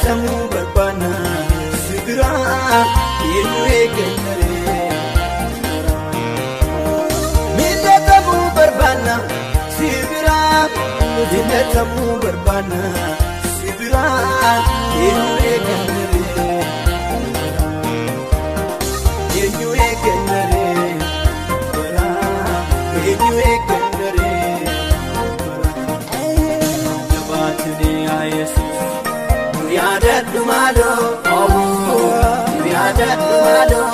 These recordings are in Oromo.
yaadatamu barbaanna sibira eenyu eeggannare miidhatamu barbaanna sibira miidhatamu barbaanna sibira eenyu eeggannare eenyu eeggannare eenyu eeggannare jabaatanii yaa Yesuus nu yaadadhu maaloo nu yaadadhu maaloo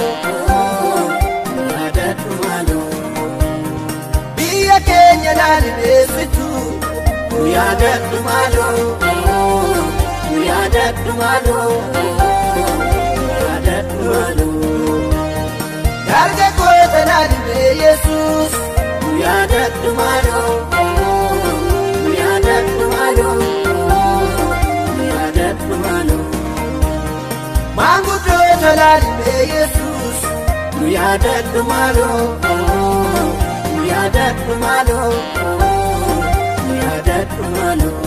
nu yaadadhu maaloo biyya keenya laalibeessitu nu yaadadhu maaloo nu yaadadhu maaloo nu yaadadhu maaloo dargaggoota laalibee Yesuus nu yaadadhu maaloo nu yaadadhu maaloo nu yaadadhu maaloo maanguddoota laalibee Yesuus nu yaadadhu maaloo nu yaadadhu maaloo nu yaadadhu maaloo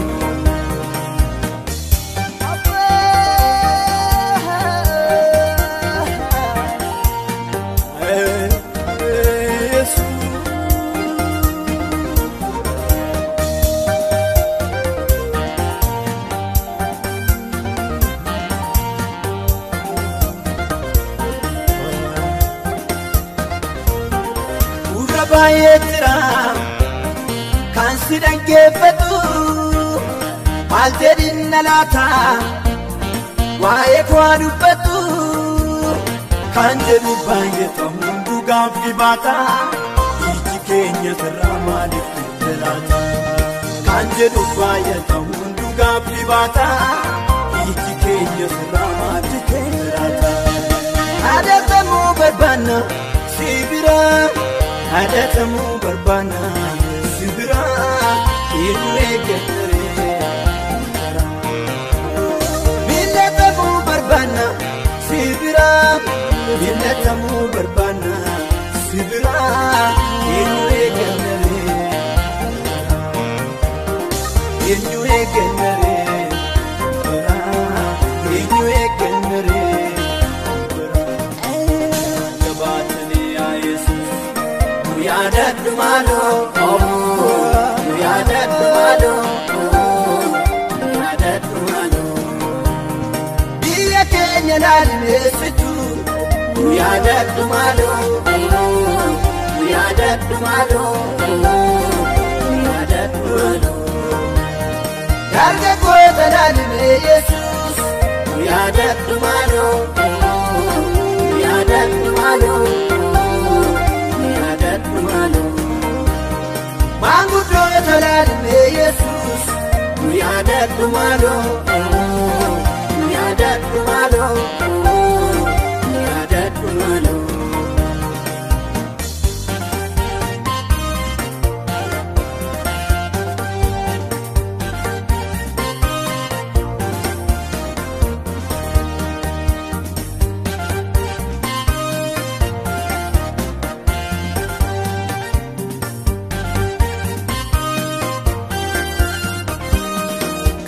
baay'eetira kan si dhaggeeffatu maal jedhinna laata waa'ee koo dubbatu kan jedhu baay'atamu dhugaaf dibaata iji keenya sirraa maaliif jiraata kan jedhu baay'atamu dhugaaf dibaata iji keenya sirraa maaliif jiraata yaadatamu barbaanna sibira yaadatamu barbaanna sibira eenyu eeggannare miidhatamu barbaanna sibira miidhatamu barbaanna sibira eenyu eeggannare eenyu eeggannare eenyu eeggannare jabaatanii yaa Yesuus nu yaadadhu maaloo nu yaadadhu maaloo nu yaadadhu maaloo biyya keenya laalibeessitu nu yaadadhu maaloo nu yaadadhu maaloo nu yaadadhu maaloo dargaggoota laalibee Yesuus nu yaadadhu maaloo nu yaadadhu maaloo nu yaadadhu maaloo maanguddoota laalibee Yesuus nu yaadadhu maaloo nu yaadadhu maaloo nu yaadadhu maaloo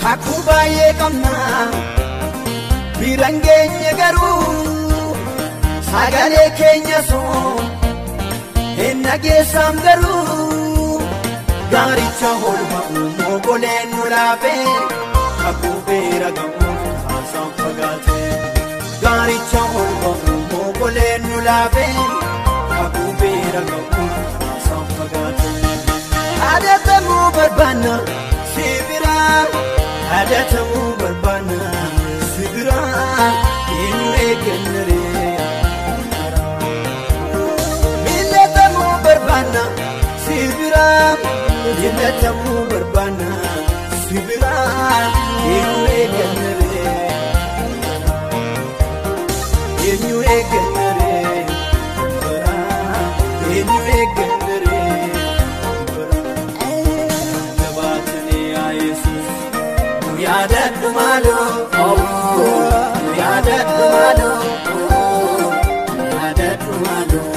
kakuu baay'ee qabna biraan geenye garuu sagalee keenya sun hin dhageessam garuu gaaricha holma uumoo goleen nu laafee kakuu beera gamoo haasaan fagaate gaaricha holma uumoo goleen nu laafee kakuu beera gamoo haasaan fagaate yaadatamu barbaanna sibira yaadatamu barbaanna sibira eenyu eeggannare miidhatamu barbaanna sibira miidhatamu barbaanna sibira eenyu eeggannare eenyu eeggannare eenyu eeggannare jabaatanii yaa Yesuus nu yaadadhu maaloo nu yaadadhu maaloo nu yaadadhu maaloo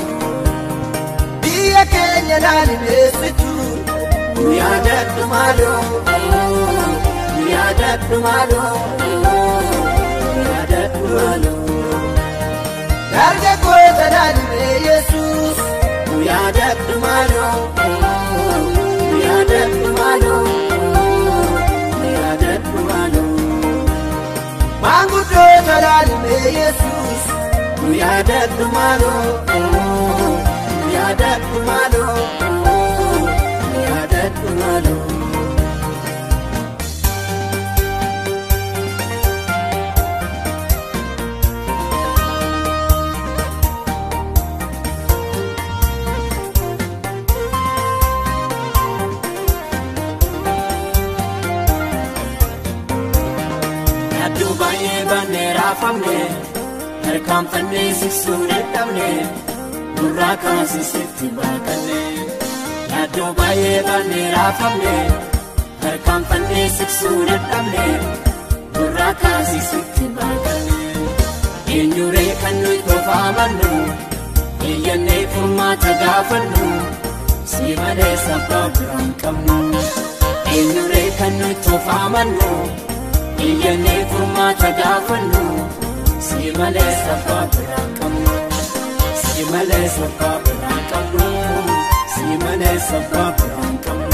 biyya keenya laalibeessitu nu yaadadhu maaloo nu yaadadhu maaloo Manguddoo talaalme Yesuus nu yaadadhu maaloo nu yaadadhu maaloo nu yaadadhu maaloo. Dubaye banera famne harkam fanne siksure tamne burra kasi sitti bakane ya dubaye banera famne harkam fanne siksure tamne burra kasi sitti bakane injure kanu tofamannu iyane furma tagafannu simale sababram kamnu injure kanu tofamannu iyane furma tagafannu simale sababram kamnu simale sababram kamnu simale sababram kamnu.